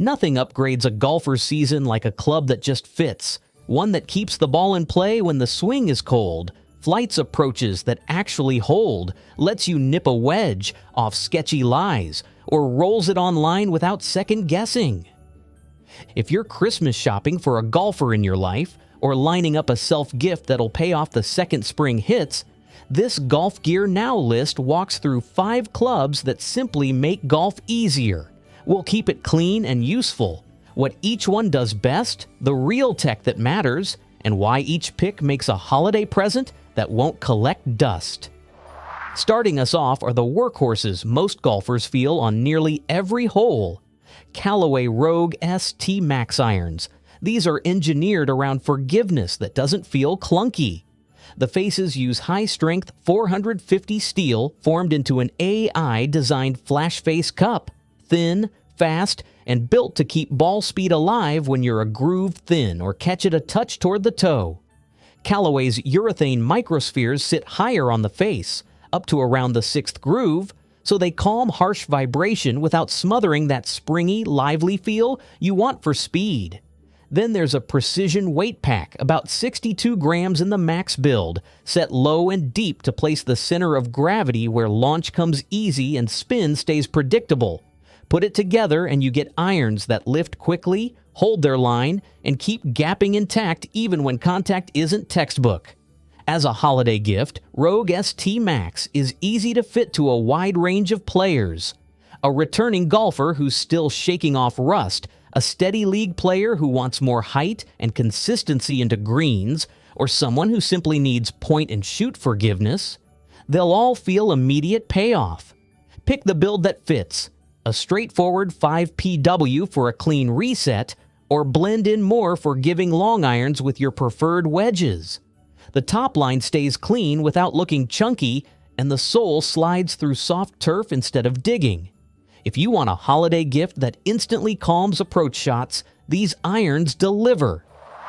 Nothing upgrades a golfer's season like a club that just fits, one that keeps the ball in play when the swing is cold, flights approaches that actually hold, lets you nip a wedge off sketchy lies, or rolls it online without second guessing. If you're Christmas shopping for a golfer in your life, or lining up a self-gift that'll pay off the second spring hits, this Golf Gear Now list walks through 5 clubs that simply make golf easier. We'll keep it clean and useful, what each one does best, the real tech that matters, and why each pick makes a holiday present that won't collect dust. Starting us off are the workhorses most golfers feel on nearly every hole. Callaway Rogue ST Max irons. These are engineered around forgiveness that doesn't feel clunky. The faces use high-strength 450 steel formed into an AI-designed flash face cup. Thin, fast, and built to keep ball speed alive when you're a groove thin or catch it a touch toward the toe. Callaway's urethane microspheres sit higher on the face, up to around the 6th groove, so they calm harsh vibration without smothering that springy, lively feel you want for speed. Then there's a precision weight pack, about 62 grams in the max build, set low and deep to place the center of gravity where launch comes easy and spin stays predictable. Put it together and you get irons that lift quickly, hold their line, and keep gapping intact even when contact isn't textbook. As a holiday gift, Rogue ST Max is easy to fit to a wide range of players. A returning golfer who's still shaking off rust, a steady league player who wants more height and consistency into greens, or someone who simply needs point-and-shoot forgiveness, they'll all feel immediate payoff. Pick the build that fits, a straightforward 5PW for a clean reset, or blend in more forgiving long irons with your preferred wedges. The top line stays clean without looking chunky, and the sole slides through soft turf instead of digging. If you want a holiday gift that instantly calms approach shots, these irons deliver.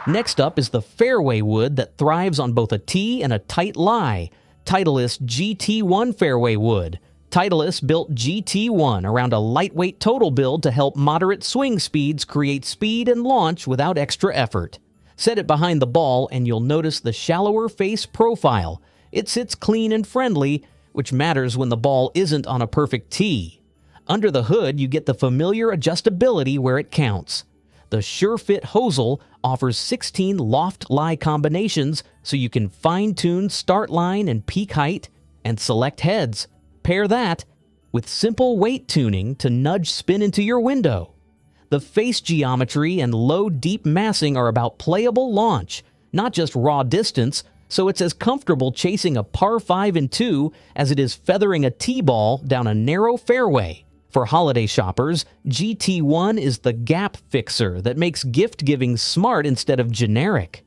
Next up is the fairway wood that thrives on both a tee and a tight lie, Titleist GT1 Fairway Wood. Titleist built GT1 around a lightweight total build to help moderate swing speeds create speed and launch without extra effort. Set it behind the ball and you'll notice the shallower face profile. It sits clean and friendly, which matters when the ball isn't on a perfect tee. Under the hood, you get the familiar adjustability where it counts. The SureFit hosel offers 16 loft-lie combinations so you can fine-tune start line and peak height and select heads. Pair that with simple weight tuning to nudge spin into your window. The face geometry and low deep massing are about playable launch, not just raw distance, so it's as comfortable chasing a par 5 and 2 as it is feathering a tee ball down a narrow fairway. For holiday shoppers, GT1 is the gap fixer that makes gift-giving smart instead of generic.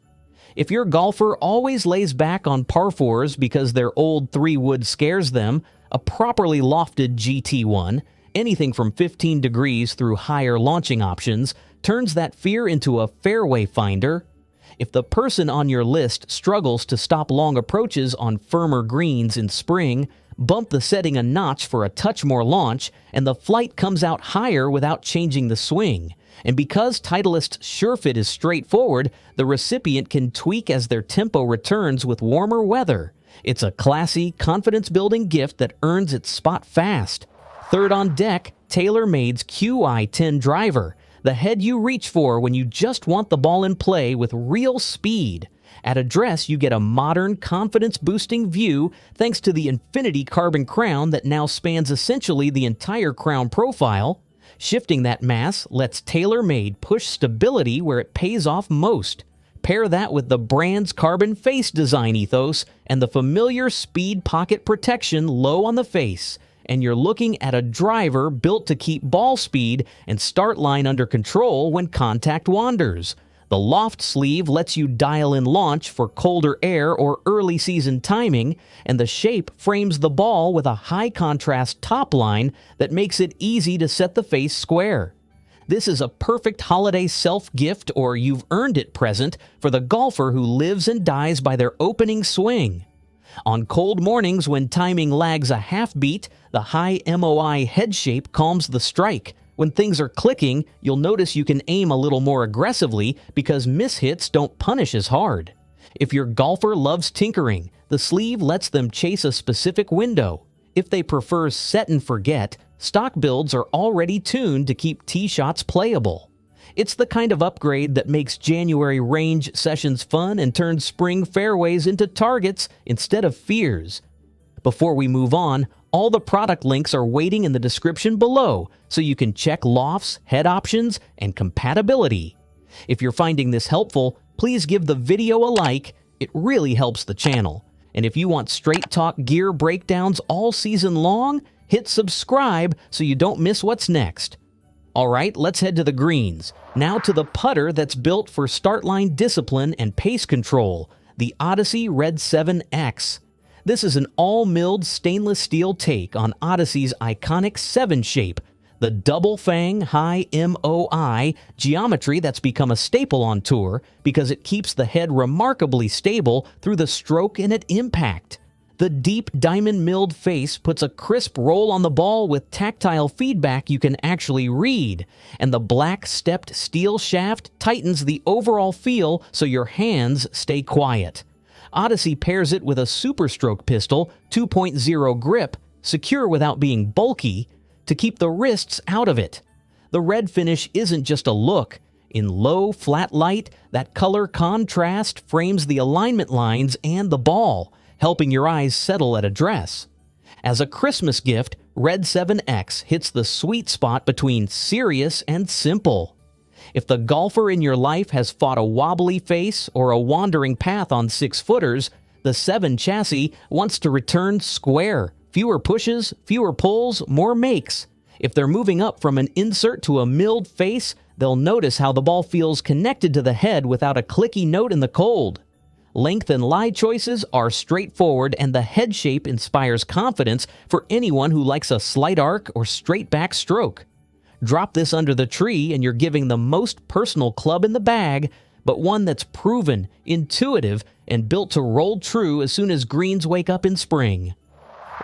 If your golfer always lays back on par 4s because their old 3-wood scares them, a properly lofted GT1, anything from 15 degrees through higher launching options, turns that fear into a fairway finder. If the person on your list struggles to stop long approaches on firmer greens in spring, bump the setting a notch for a touch more launch, and the flight comes out higher without changing the swing. And because Titleist's SureFit is straightforward, the recipient can tweak as their tempo returns with warmer weather. It's a classy, confidence-building gift that earns its spot fast. Third on deck, TaylorMade's QI10 driver, the head you reach for when you just want the ball in play with real speed. At address, you get a modern, confidence-boosting view thanks to the infinity carbon crown that now spans essentially the entire crown profile. Shifting that mass lets TaylorMade push stability where it pays off most. Pair that with the brand's carbon face design ethos and the familiar speed pocket protection low on the face, and you're looking at a driver built to keep ball speed and start line under control when contact wanders. The loft sleeve lets you dial in launch for colder air or early season timing, and the shape frames the ball with a high contrast top line that makes it easy to set the face square. This is a perfect holiday self-gift or you've earned it present for the golfer who lives and dies by their opening swing. On cold mornings when timing lags a half beat, the high MOI head shape calms the strike, When things are clicking, you'll notice you can aim a little more aggressively because mishits don't punish as hard. If your golfer loves tinkering, the sleeve lets them chase a specific window. If they prefer set and forget, stock builds are already tuned to keep tee shots playable. It's the kind of upgrade that makes January range sessions fun and turns spring fairways into targets instead of fears. Before we move on, all the product links are waiting in the description below so you can check lofts, head options, and compatibility. If you're finding this helpful, please give the video a like. It really helps the channel. And if you want straight talk gear breakdowns all season long, hit subscribe so you don't miss what's next. Alright, let's head to the greens. Now to the putter that's built for start line discipline and pace control, the Odyssey Red 7X. This is an all-milled stainless steel take on Odyssey's iconic 7 shape, the double fang high MOI geometry that's become a staple on tour because it keeps the head remarkably stable through the stroke and at impact. The deep diamond-milled face puts a crisp roll on the ball with tactile feedback you can actually read, and the black stepped steel shaft tightens the overall feel so your hands stay quiet. Odyssey pairs it with a Super Stroke pistol 2.0 grip, secure without being bulky, to keep the wrists out of it. The red finish isn't just a look. In low, flat light, that color contrast frames the alignment lines and the ball, helping your eyes settle at address. As a Christmas gift, Red 7X hits the sweet spot between serious and simple. If the golfer in your life has fought a wobbly face or a wandering path on 6-footers, the 7 chassis wants to return square. Fewer pushes, fewer pulls, more makes. If they're moving up from an insert to a milled face, they'll notice how the ball feels connected to the head without a clicky note in the cold. Length and lie choices are straightforward, and the head shape inspires confidence for anyone who likes a slight arc or straight back stroke. Drop this under the tree and you're giving the most personal club in the bag, but one that's proven, intuitive, and built to roll true as soon as greens wake up in spring.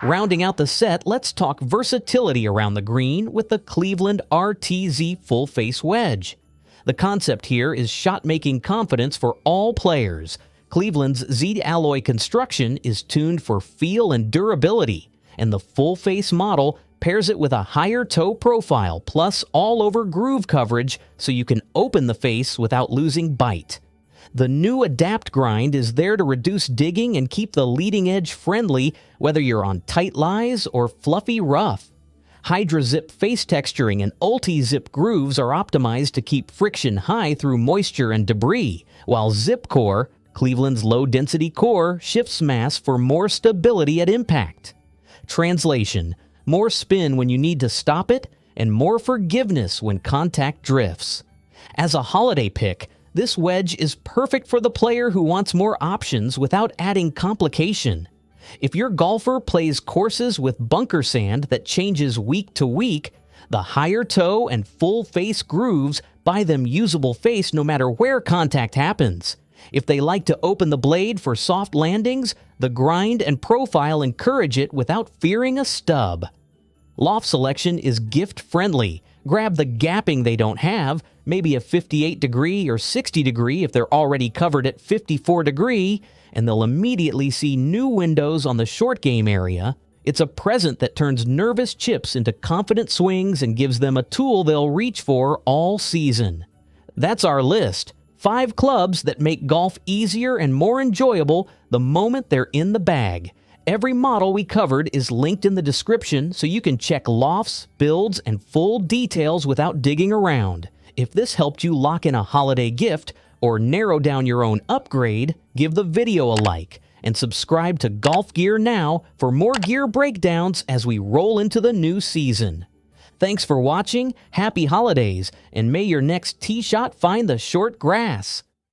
Rounding out the set, let's talk versatility around the green with the Cleveland RTZ Full Face Wedge. The concept here is shot-making confidence for all players. Cleveland's Z alloy construction is tuned for feel and durability, and the full face model pairs it with a higher toe profile plus all-over groove coverage so you can open the face without losing bite. The new Adapt grind is there to reduce digging and keep the leading edge friendly whether you're on tight lies or fluffy rough. HydraZip face texturing and UltiZip grooves are optimized to keep friction high through moisture and debris, while ZipCore, Cleveland's low-density core, shifts mass for more stability at impact. Translation: more spin when you need to stop it, and more forgiveness when contact drifts. As a holiday pick, this wedge is perfect for the player who wants more options without adding complication. If your golfer plays courses with bunker sand that changes week to week, the higher toe and full face grooves buy them usable face no matter where contact happens. If they like to open the blade for soft landings, the grind and profile encourage it without fearing a stub. Loft selection is gift-friendly. Grab the gapping they don't have, maybe a 58 degree or 60 degree if they're already covered at 54 degree, and they'll immediately see new windows on the short game area. It's a present that turns nervous chips into confident swings and gives them a tool they'll reach for all season. That's our list. 5 clubs that make golf easier and more enjoyable the moment they're in the bag. Every model we covered is linked in the description so you can check lofts, builds, and full details without digging around. If this helped you lock in a holiday gift or narrow down your own upgrade, give the video a like and subscribe to Golf Gear Now for more gear breakdowns as we roll into the new season. Thanks for watching, happy holidays, and may your next tee shot find the short grass.